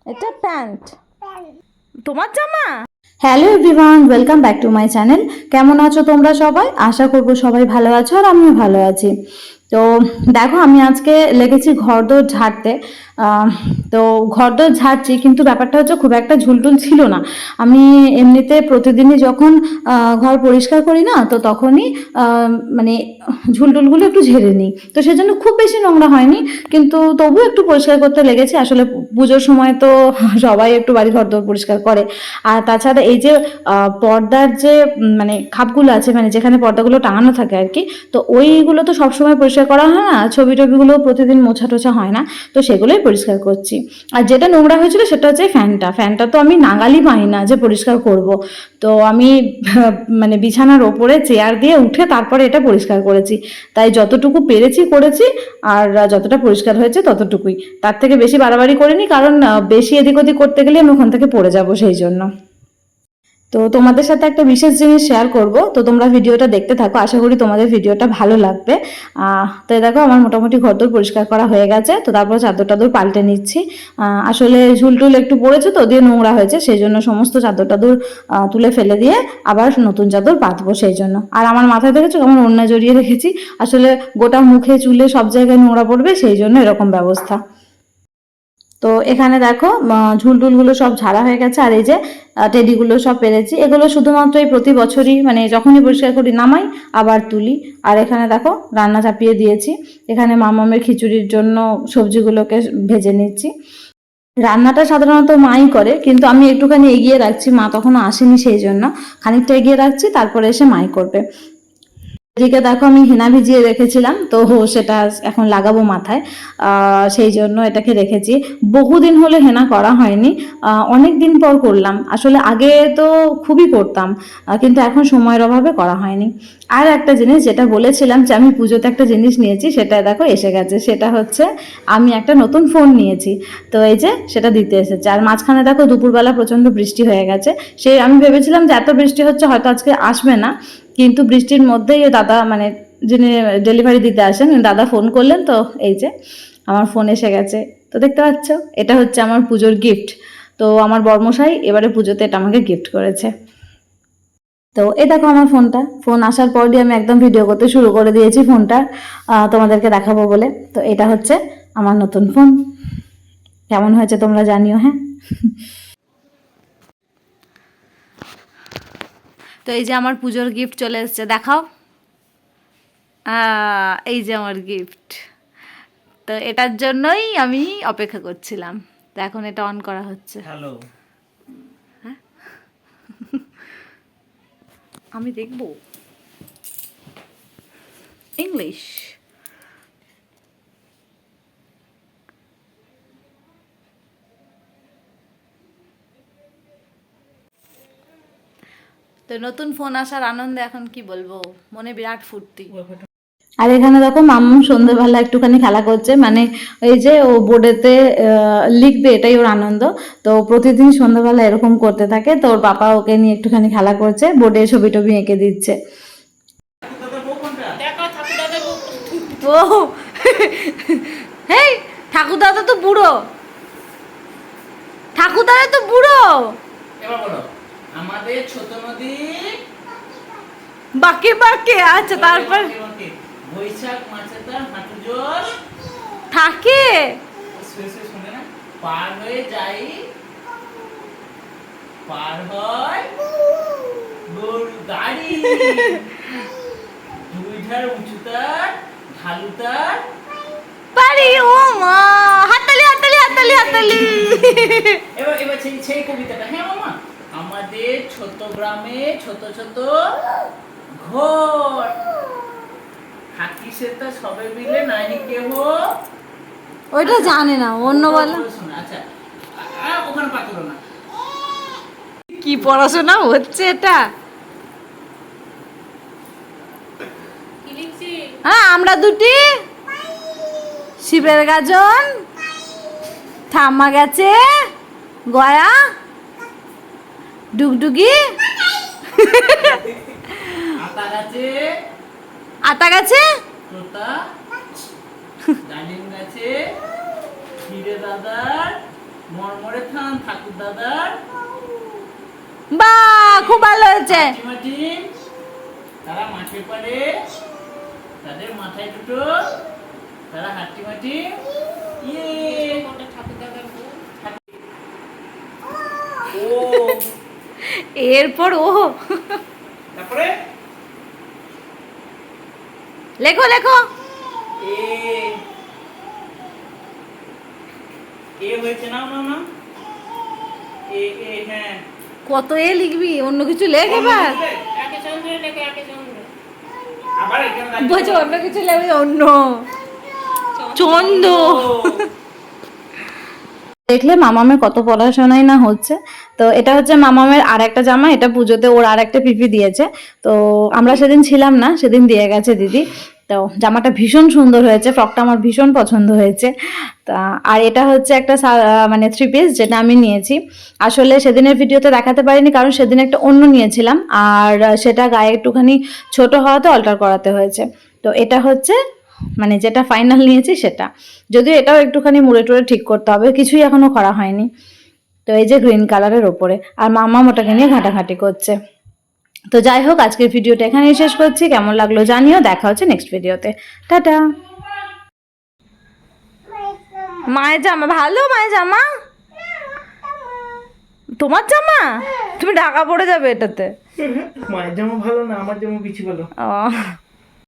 এটা প্যান্ট, তোমার জামা। Hello everyone, welcome back to my channel. কেমন আছো তোমরা সবাই? আশা করবো সবাই ভালো আছো আর আমিও ভালো আছি। তো দেখো, আমি আজকে লেগেছি ঘরদোর ঝাড়তে। তো ঘরদোর ঝাড়ছি, কিন্তু ব্যাপারটা হচ্ছে খুব একটা ঝুলটুল ছিল না। আমি এমনিতে প্রতিদিনই যখন ঘর পরিষ্কার করি না, তো তখনই মানে ঝুলটুলগুলো একটু ঝেড়ে নিই। তো সেজন্য খুব বেশি নোংরা হয়নি, কিন্তু তবুও একটু পরিষ্কার করতে লেগেছে। আসলে পুজোর সময় তো সবাই একটু বাড়ি ঘরদোর পরিষ্কার করে। আর তাছাড়া এই যে পর্দার যে মানে খাপগুলো আছে, মানে যেখানে পর্দাগুলো টাঙানো থাকে আর কি, তো ওইগুলো তো সবসময় পরিষ্কার করা হয় না, ছবি টবিগুলো প্রতিদিন মোছা টোছা হয় না, তো সেগুলোই পরিষ্কার করছি। আর যেটা নোংরা হয়েছিল সেটা হচ্ছে ফ্যানটা তো আমি নাগালই পাই না যে পরিষ্কার করব। তো আমি মানে বিছানার ওপরে চেয়ার দিয়ে উঠে তারপরে এটা পরিষ্কার করেছি। তাই যতটুকু পেরেছি করেছি, আর যতটা পরিষ্কার হয়েছে ততটুকুই। তার থেকে বেশি বাড়াবাড়ি করিনি, কারণ বেশি এদিক ওদিক করতে গেলে আমি ওখান থেকে পড়ে যাবো, সেই জন্য। তো তোমাদের সাথে একটা বিশেষ জিনিস শেয়ার করব, তো তোমরা ভিডিওটা দেখতে থাকো, আশা করি তোমাদের ভিডিওটা ভালো লাগবে। তো দেখো, আমার মোটামুটি ঘরদোর পরিষ্কার করা হয়ে গেছে। তো তারপর চাদর টাদর পাল্টে নিচ্ছি। আসলে ঝুলটুল একটু পড়েছে, তো দিয়ে নোংরা হয়েছে, সেই জন্য সমস্ত চাদর টাদর তুলে ফেলে দিয়ে আবার নতুন চাদর পাতবো, সেই জন্য। আর আমার মাথায় দেখেছো কেমন ওড়না জড়িয়ে রেখেছি, আসলে গোটা মুখে চুলে সব জায়গায় নোংরা পড়বে, সেই জন্য এরকম ব্যবস্থা। তো এখানে দেখো ঝুলটুলগুলো সব ঝাড়া হয়ে গেছে, আর এই যে টেডিগুলো সব পেরেছি। এগুলো শুধুমাত্র এই প্রতি বছরই, মানে যখনই পরিষ্কার করি নামাই আবার তুলি। আর এখানে দেখো রান্না চাপিয়ে দিয়েছি। এখানে মামামের খিচুড়ির জন্য সবজিগুলোকে ভেজে নিচ্ছি। রান্নাটা সাধারণত মাই করে, কিন্তু আমি একটুখানি এগিয়ে রাখছি, মা তখনও আসেনি, সেই জন্য খানিকটা এগিয়ে রাখছি, তারপরে এসে মাই করবে। এদিকে দেখো, আমি হেনা ভিজিয়ে রেখেছিলাম, তো সেটা এখন লাগাবো মাথায়, সেই জন্য এটাকে রেখেছি। বহুদিন হলে হেনা করা হয়নি, অনেক দিন পর করলাম। আসলে আগে তো খুবই করতাম, কিন্তু এখন সময়ের অভাবে করা হয়নি। আর একটা জিনিস যেটা বলেছিলাম যে আমি পুজোতে একটা জিনিস নিয়েছি, সেটা দেখো এসে গেছে। সেটা হচ্ছে আমি একটা নতুন ফোন নিয়েছি। তো এই যে সেটা দিতে এসেছে। আর মাঝখানে দেখো দুপুরবেলা প্রচণ্ড বৃষ্টি হয়ে গেছে। সেই আমি ভেবেছিলাম যে এত বৃষ্টি হচ্ছে হয়তো আজকে আসবে না, কিন্তু বৃষ্টির মধ্যেই দাদা, মানে যিনি ডেলিভারি দিতে আসেন দাদা, ফোন করলেন। তো এই যে আমার ফোন এসে গেছে। তো দেখতে পাচ্ছ, এটা হচ্ছে আমার পুজোর গিফট। তো আমার বর্মশাই এবারে পুজোতে এটা আমাকে গিফট করেছে। তো এই দেখো আমার ফোন আসার পর দিয়ে আমি একদম ভিডিও করতে শুরু করে দিয়েছি ফোনটা তোমাদেরকে দেখাবো বলে। তো এটা হচ্ছে আমার নতুন ফোন। কেমন হয়েছে তোমরা জানিও, হ্যাঁ। তো এই যে আমার পুজোর গিফট চলে এসেছে, দেখাও। এই যে আমার গিফট। তো এটার জন্যই আমি অপেক্ষা করছিলাম। তো এখন এটা অন করা হচ্ছে। হ্যালো, হ্যাঁ, আমি দেখব ইংলিশ। তো নতুন ফোন আসার আনন্দে এখন কি বলবো, মনে বিরাট ফুর্তি। আর এখানে দেখো মাম্মু সন্ধ্যেবেলা একটুখানি খেলা করছে, মানে এই যে ও বোর্ডেতে লিখবে, এটাই ওর আনন্দ। তো প্রতিদিন সন্ধ্যাবেলা এরকম করতে থাকে। তো ওর পাপা ওকে নিয়ে একটুখানি খেলা করছে, বোর্ডে ছবি টবি এঁকে দিচ্ছে। ও হেই, ঠাকুর দাদা তো বুড়ো, ঠাকুর দাদা তো বুড়ো। এবার বলো, আমাদের ছোট নদী বাঁকে বাঁকে, আচ্ছা তারপর বৈশাখ মাসে তার হাঁটু জল থাকে, শুনে না, পার হয়ে যাই, পার হয় গরু গাড়ি, দুই ধার উঁচুতার ঢালুতার পারি। ও মা, হাততালি হাততালি হাততালি হাততালি। এবার এবার সেই কবিতাটা, হ্যাঁ মামা, আমাদের ছোট গ্রামে ছোট ছোট ঘর, হাতি সেটা সবে মিলে নাই কেহ। ওইটা জানে না, অন্য বলে। আচ্ছা, ওখানে পাথর না, কি পড়াশোনা হচ্ছে এটা। হ্যাঁ, আমরা দুটি শিবের গাজন, ঠাম্মা গেছে গয়া, ডুগডুগি আতা গাছে আতা গেছে তোতা ডালিম গাছে হিরে দাদার, মরমরে থান ঠাকুর দাদার, বাহ, খুব ভালো হয়েছে। মাটি তারা মাঠে পারে, তাদের মাথায় দুটো, তারা হাঁটি মাটি। ইয়ে ও এরপর ও তারপরে লেখো লেখো। এ এ হয়েছে, না না না, এ এ হ্যাঁ, কত এ লিখবি, অন্য কিছু লেখ এবার। আবার এখানে লাগবে। বলছে অন্য কিছু লেখবি, অন্য চন্দ। দেখলে মামামের কত পড়াশোনাই না হচ্ছে। তো এটা হচ্ছে মামামের আর একটা জামা, এটা পুজোতে ওর আর একটা পিপি দিয়েছে। তো আমরা সেদিন ছিলাম না, সেদিন দিয়ে গেছে দিদি। তো জামাটা ভীষণ সুন্দর হয়েছে, ফ্রকটা আমার ভীষণ পছন্দ হয়েছে। তা আর এটা হচ্ছে একটা মানে 3 পিস যেটা আমি নিয়েছি। আসলে সেদিনের ভিডিওতে দেখাতে পারিনি, কারণ সেদিন একটা অন্য নিয়েছিলাম, আর সেটা গায়ে একটুখানি ছোট হওয়াতে অল্টার করাতে হয়েছে। তো এটা হচ্ছে মানে যেটা ফাইনাল নিয়েছি সেটা, যদিও এটাও একটুখানি মুড়ে টুড়ে ঠিক করতে হবে, কিছুই এখনো করা হয়নি। তো এই যে গ্রিন কালারের ওপরে, আর মামা ওটাকে নিয়ে ঘাটাঘাটি করছে। তো যাই হোক, আজকের ভিডিওটা এখানেই শেষ করছি। কেমন লাগলো জানিও, দেখা হচ্ছে নেক্সট ভিডিওতে। টাটা। মায়ের জামা ভালো, মায়ের জামা, তোমার জামা, তুমি ঢাকা পড়ে যাবে এটাতে। মায়ের জামা ভালো না, আমার জামা বেশি ভালো। ও